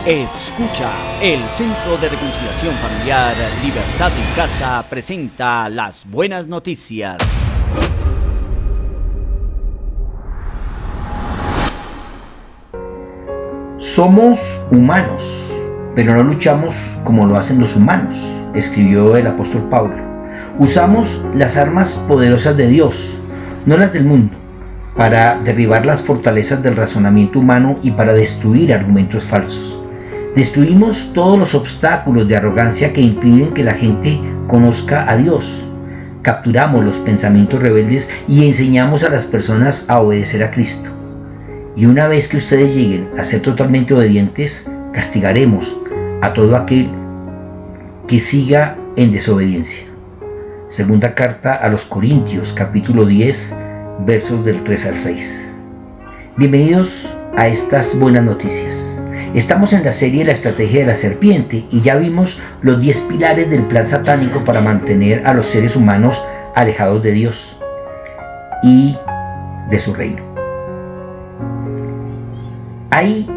Escucha, el Centro de Reconciliación Familiar Libertad en Casa presenta las buenas noticias. Somos humanos, pero no luchamos como lo hacen los humanos, escribió el apóstol Pablo. Usamos las armas poderosas de Dios, no las del mundo, para derribar las fortalezas del razonamiento humano y para destruir argumentos falsos. Destruimos todos los obstáculos de arrogancia que impiden que la gente conozca a Dios. Capturamos los pensamientos rebeldes y enseñamos a las personas a obedecer a Cristo. Y una vez que ustedes lleguen a ser totalmente obedientes, castigaremos a todo aquel que siga en desobediencia. Segunda carta a los Corintios, capítulo 10, versos del 3 al 6. Bienvenidos a estas buenas noticias. Estamos en la serie La Estrategia de la Serpiente y ya vimos los 10 pilares del plan satánico para mantener a los seres humanos alejados de Dios y de su reino. Hay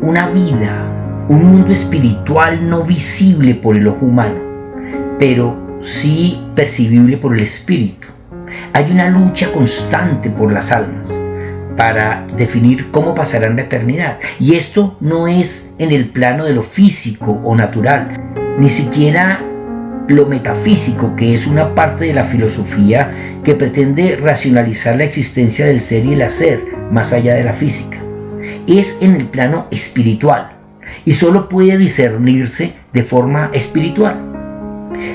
una vida, un mundo espiritual no visible por el ojo humano, pero sí percibible por el espíritu. Hay una lucha constante por las almas para definir cómo pasarán la eternidad. Y esto no es en el plano de lo físico o natural, ni siquiera lo metafísico, que es una parte de la filosofía que pretende racionalizar la existencia del ser y el hacer más allá de la física. Es en el plano espiritual y solo puede discernirse de forma espiritual.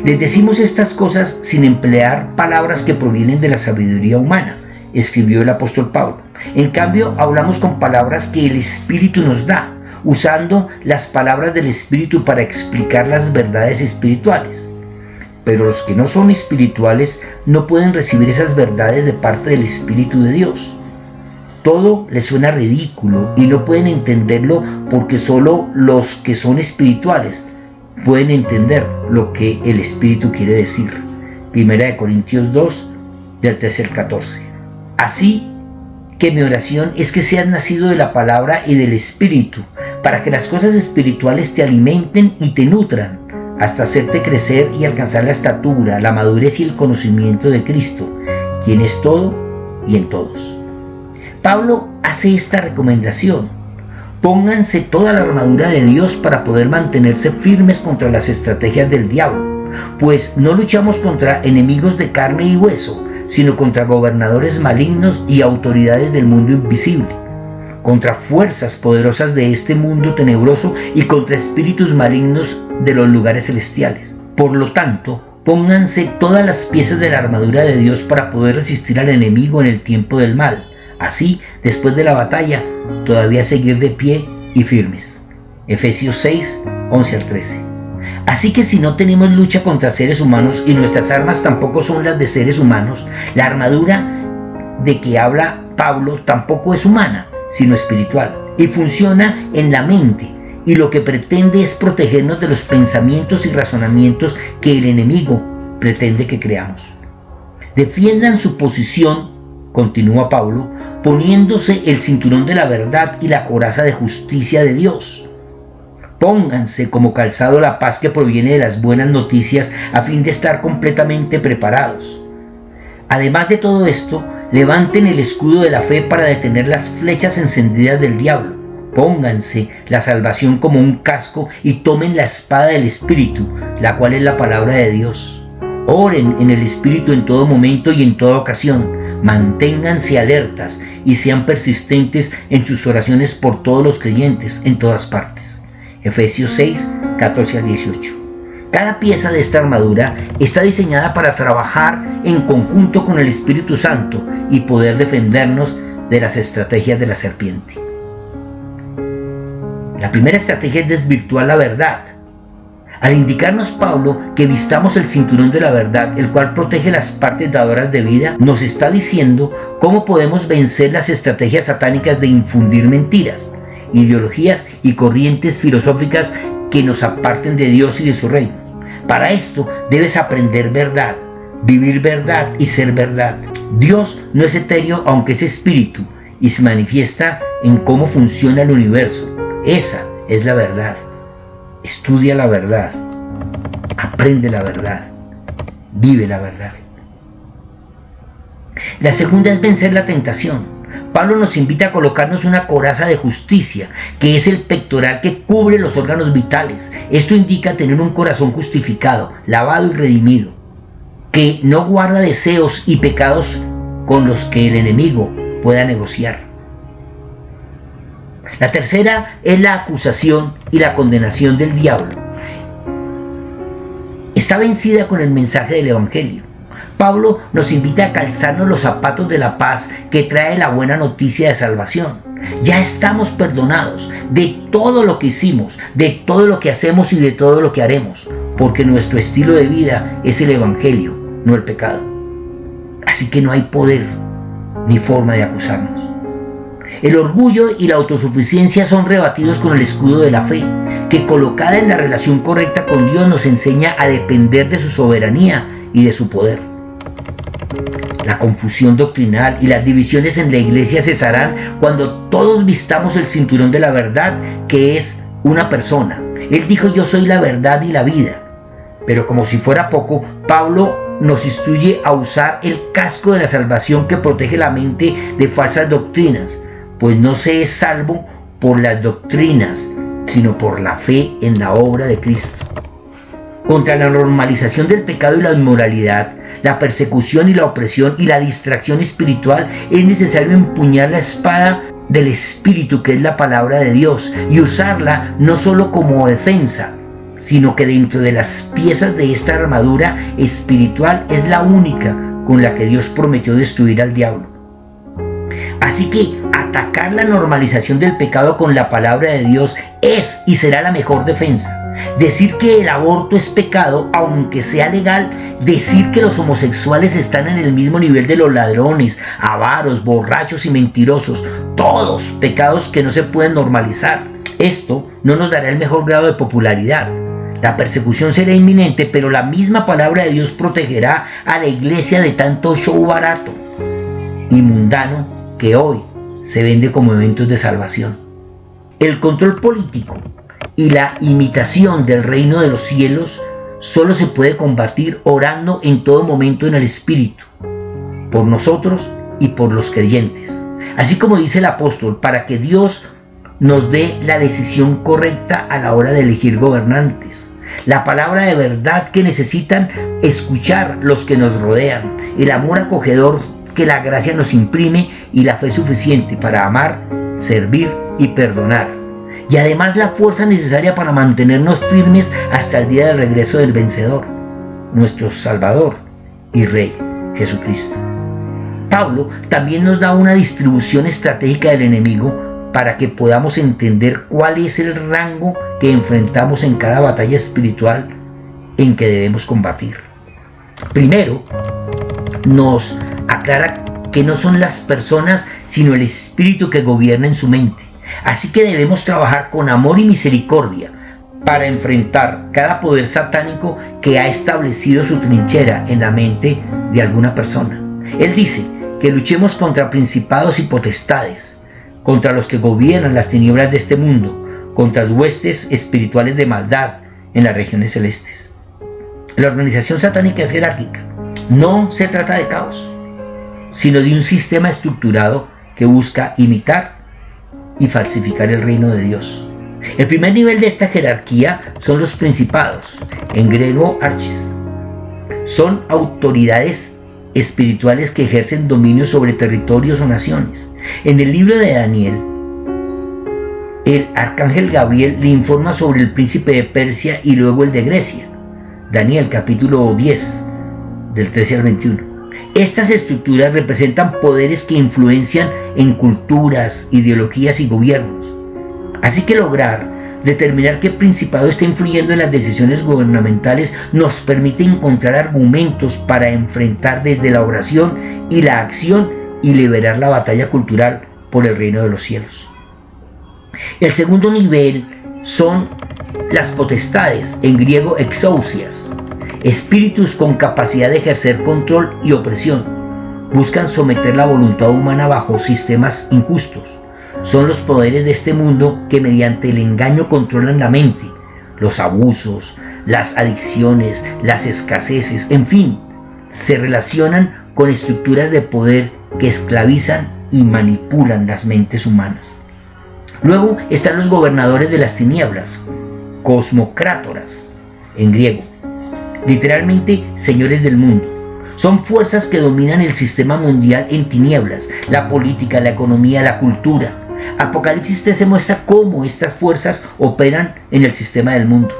Les decimos estas cosas sin emplear palabras que provienen de la sabiduría humana, escribió el apóstol Pablo. En cambio, hablamos con palabras que el Espíritu nos da, usando las palabras del Espíritu para explicar las verdades espirituales. Pero los que no son espirituales no pueden recibir esas verdades de parte del Espíritu de Dios. Todo les suena ridículo y no pueden entenderlo porque solo los que son espirituales pueden entender lo que el Espíritu quiere decir. Primera de Corintios 2, del 13 al 14. Así que mi oración es que seas nacido de la palabra y del Espíritu, para que las cosas espirituales te alimenten y te nutran, hasta hacerte crecer y alcanzar la estatura, la madurez y el conocimiento de Cristo, quien es todo y en todos. Pablo hace esta recomendación: pónganse toda la armadura de Dios para poder mantenerse firmes contra las estrategias del diablo, pues no luchamos contra enemigos de carne y hueso, sino contra gobernadores malignos y autoridades del mundo invisible, contra fuerzas poderosas de este mundo tenebroso y contra espíritus malignos de los lugares celestiales. Por lo tanto, pónganse todas las piezas de la armadura de Dios para poder resistir al enemigo en el tiempo del mal. Así, después de la batalla, todavía seguir de pie y firmes. Efesios 6, 11 al 13. Así que si no tenemos lucha contra seres humanos y nuestras armas tampoco son las de seres humanos, la armadura de que habla Pablo tampoco es humana, sino espiritual, y funciona en la mente, y lo que pretende es protegernos de los pensamientos y razonamientos que el enemigo pretende que creamos. Defiendan su posición, continúa Pablo, poniéndose el cinturón de la verdad y la coraza de justicia de Dios. Pónganse como calzado la paz que proviene de las buenas noticias a fin de estar completamente preparados. Además de todo esto, levanten el escudo de la fe para detener las flechas encendidas del diablo. Pónganse la salvación como un casco y tomen la espada del Espíritu, la cual es la palabra de Dios. Oren en el Espíritu en todo momento y en toda ocasión. Manténganse alertas y sean persistentes en sus oraciones por todos los creyentes en todas partes. Efesios 6, 14 al 18. Cada pieza de esta armadura está diseñada para trabajar en conjunto con el Espíritu Santo y poder defendernos de las estrategias de la serpiente. La primera estrategia es desvirtuar la verdad. Al indicarnos Pablo que vistamos el cinturón de la verdad, el cual protege las partes dadoras de vida, nos está diciendo cómo podemos vencer las estrategias satánicas de infundir mentiras, ideologías y corrientes filosóficas que nos aparten de Dios y de su reino. Para esto debes aprender verdad, vivir verdad y ser verdad. Dios no es etéreo, aunque es espíritu, y se manifiesta en cómo funciona el universo. Esa es la verdad. Estudia la verdad, aprende la verdad, vive la verdad. La segunda es vencer la tentación. Pablo nos invita a colocarnos una coraza de justicia, que es el pectoral que cubre los órganos vitales. Esto indica tener un corazón justificado, lavado y redimido, que no guarda deseos y pecados con los que el enemigo pueda negociar. La tercera es la acusación y la condenación del diablo. Está vencida con el mensaje del Evangelio. Pablo nos invita a calzarnos los zapatos de la paz que trae la buena noticia de salvación. Ya estamos perdonados de todo lo que hicimos, de todo lo que hacemos y de todo lo que haremos, porque nuestro estilo de vida es el Evangelio, no el pecado. Así que no hay poder ni forma de acusarnos. El orgullo y la autosuficiencia son rebatidos con el escudo de la fe, que colocada en la relación correcta con Dios nos enseña a depender de su soberanía y de su poder. La confusión doctrinal y las divisiones en la iglesia cesarán cuando todos vistamos el cinturón de la verdad, que es una persona. Él dijo: yo soy la verdad y la vida. Pero como si fuera poco, Pablo nos instruye a usar el casco de la salvación que protege la mente de falsas doctrinas, pues no se es salvo por las doctrinas, sino por la fe en la obra de Cristo. Contra la normalización del pecado y la inmoralidad, la persecución y la opresión y la distracción espiritual, es necesario empuñar la espada del Espíritu, que es la palabra de Dios, y usarla no solo como defensa, sino que dentro de las piezas de esta armadura espiritual es la única con la que Dios prometió destruir al diablo. Así que atacar la normalización del pecado con la palabra de Dios es y será la mejor defensa. Decir que el aborto es pecado, aunque sea legal, decir que los homosexuales están en el mismo nivel de los ladrones, avaros, borrachos y mentirosos, todos pecados que no se pueden normalizar. Esto no nos dará el mejor grado de popularidad. La persecución será inminente, pero la misma palabra de Dios protegerá a la iglesia de tanto show barato y mundano que hoy se vende como eventos de salvación. El control político y la imitación del reino de los cielos solo se puede combatir orando en todo momento en el Espíritu, por nosotros y por los creyentes. Así como dice el apóstol, para que Dios nos dé la decisión correcta a la hora de elegir gobernantes. La palabra de verdad que necesitan escuchar los que nos rodean, el amor acogedor que la gracia nos imprime y la fe suficiente para amar, servir y perdonar. Y además la fuerza necesaria para mantenernos firmes hasta el día del regreso del vencedor, nuestro Salvador y Rey, Jesucristo. Pablo también nos da una distribución estratégica del enemigo para que podamos entender cuál es el rango que enfrentamos en cada batalla espiritual en que debemos combatir. Primero, nos aclara que no son las personas, sino el espíritu que gobierna en su mente. Así que debemos trabajar con amor y misericordia para enfrentar cada poder satánico que ha establecido su trinchera en la mente de alguna persona. Él dice que luchemos contra principados y potestades, contra los que gobiernan las tinieblas de este mundo, contra las huestes espirituales de maldad en las regiones celestes. La organización satánica es jerárquica. No se trata de caos, sino de un sistema estructurado que busca imitar y falsificar el reino de Dios. El primer nivel de esta jerarquía son los principados, en griego archis. Son autoridades espirituales que ejercen dominio sobre territorios o naciones. En el libro de Daniel, el arcángel Gabriel le informa sobre el príncipe de Persia y luego el de Grecia. Daniel capítulo 10, del 13 al 21. Estas estructuras representan poderes que influencian en culturas, ideologías y gobiernos. Así que lograr determinar qué principado está influyendo en las decisiones gubernamentales nos permite encontrar argumentos para enfrentar desde la oración y la acción y liberar la batalla cultural por el reino de los cielos. El segundo nivel son las potestades, en griego exousias. Espíritus con capacidad de ejercer control y opresión. Buscan someter la voluntad humana bajo sistemas injustos. son los poderes de este mundo que mediante el engaño controlan la mente, los abusos, las adicciones, las escaseces, en fin, se relacionan con estructuras de poder que esclavizan y manipulan las mentes humanas. Luego están los gobernadores de las tinieblas, cosmocrátoras en griego, literalmente señores del mundo. Son fuerzas que dominan el sistema mundial en tinieblas, la política, la economía, la cultura. Apocalipsis 13 muestra cómo estas fuerzas operan en el sistema del mundo.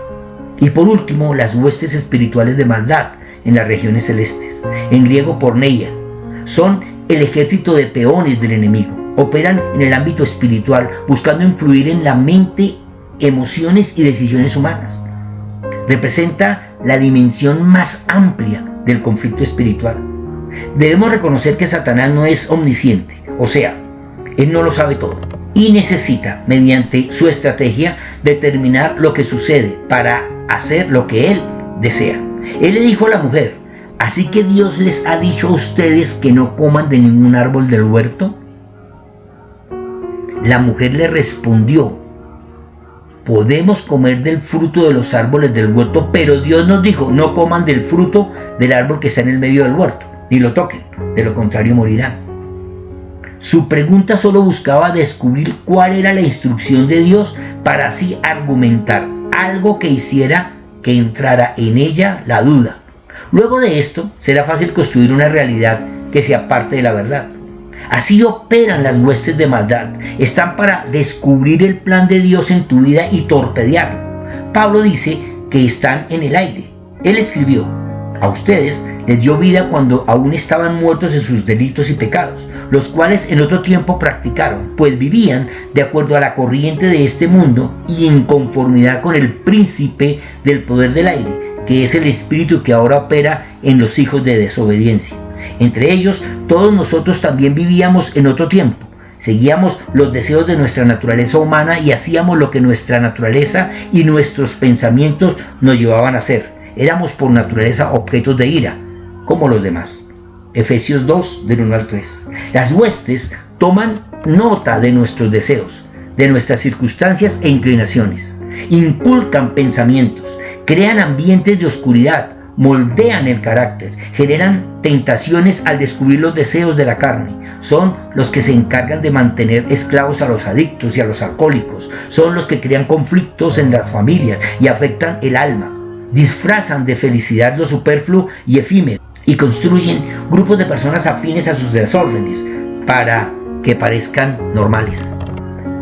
Y por último, las huestes espirituales de maldad en las regiones celestes, en griego porneia, son el ejército de peones del enemigo. Operan en el ámbito espiritual, buscando influir en la mente, emociones y decisiones humanas. Representa la dimensión más amplia del conflicto espiritual. Debemos reconocer que Satanás no es omnisciente, o sea, él no lo sabe todo y necesita, mediante su estrategia, determinar lo que sucede para hacer lo que él desea. Él le dijo a la mujer: ¿así que Dios les ha dicho a ustedes que no coman de ningún árbol del huerto? La mujer le respondió: podemos comer del fruto de los árboles del huerto, pero Dios nos dijo: no coman del fruto del árbol que está en el medio del huerto, ni lo toquen, de lo contrario morirán. Su pregunta solo buscaba descubrir cuál era la instrucción de Dios para así argumentar algo que hiciera que entrara en ella la duda. Luego de esto, será fácil construir una realidad que sea parte de la verdad. Así operan las huestes de maldad. Están para descubrir el plan de Dios en tu vida y torpedearlo. Pablo dice que están en el aire. Él escribió: a ustedes les dio vida cuando aún estaban muertos en sus delitos y pecados, los cuales en otro tiempo practicaron, pues vivían de acuerdo a la corriente de este mundo y en conformidad con el príncipe del poder del aire, que es el espíritu que ahora opera en los hijos de desobediencia. Entre ellos, todos nosotros también vivíamos en otro tiempo. Seguíamos los deseos de nuestra naturaleza humana y hacíamos lo que nuestra naturaleza y nuestros pensamientos nos llevaban a hacer. Éramos por naturaleza objetos de ira, como los demás. Efesios 2, del 1 al 3. Las huestes toman nota de nuestros deseos, de nuestras circunstancias e inclinaciones. Inculcan pensamientos, crean ambientes de oscuridad, moldean el carácter, generan tentaciones al descubrir los deseos de la carne. Son los que se encargan de mantener esclavos a los adictos y a los alcohólicos. Son los que crean conflictos en las familias y afectan el alma. Disfrazan de felicidad lo superfluo y efímero y construyen grupos de personas afines a sus desórdenes para que parezcan normales.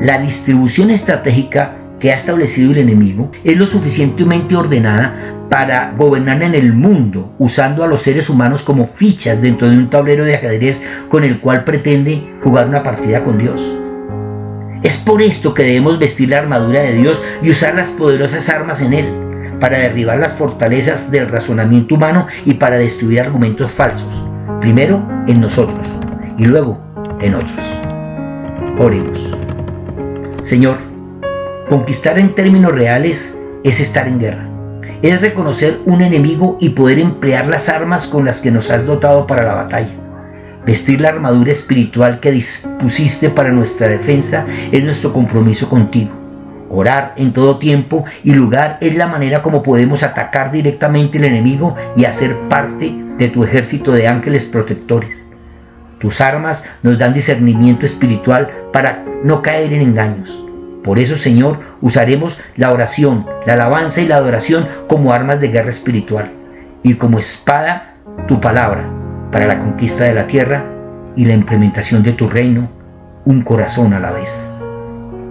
La distribución estratégica que ha establecido el enemigo es lo suficientemente ordenada para gobernar en el mundo, usando a los seres humanos como fichas dentro de un tablero de ajedrez con el cual pretende jugar una partida con Dios. Es por esto que debemos vestir la armadura de Dios y usar las poderosas armas en Él, para derribar las fortalezas del razonamiento humano y para destruir argumentos falsos, primero en nosotros y luego en otros. Oremos. Señor, conquistar en términos reales es estar en guerra. Es reconocer un enemigo y poder emplear las armas con las que nos has dotado para la batalla. Vestir la armadura espiritual que dispusiste para nuestra defensa es nuestro compromiso contigo. Orar en todo tiempo y lugar es la manera como podemos atacar directamente al enemigo y hacer parte de tu ejército de ángeles protectores. Tus armas nos dan discernimiento espiritual para no caer en engaños. Por eso, Señor, usaremos la oración, la alabanza y la adoración como armas de guerra espiritual y como espada tu palabra para la conquista de la tierra y la implementación de tu reino, un corazón a la vez.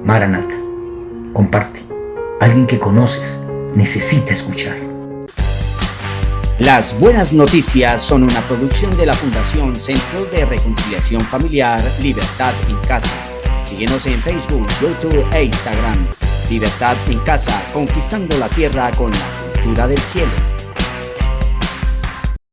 Maranata. Comparte. Alguien que conoces necesita escuchar. Las Buenas Noticias son una producción de la Fundación Centro de Reconciliación Familiar Libertad en Casa. Síguenos en Facebook, YouTube e Instagram. Libertad en Casa, conquistando la tierra con la cultura del cielo.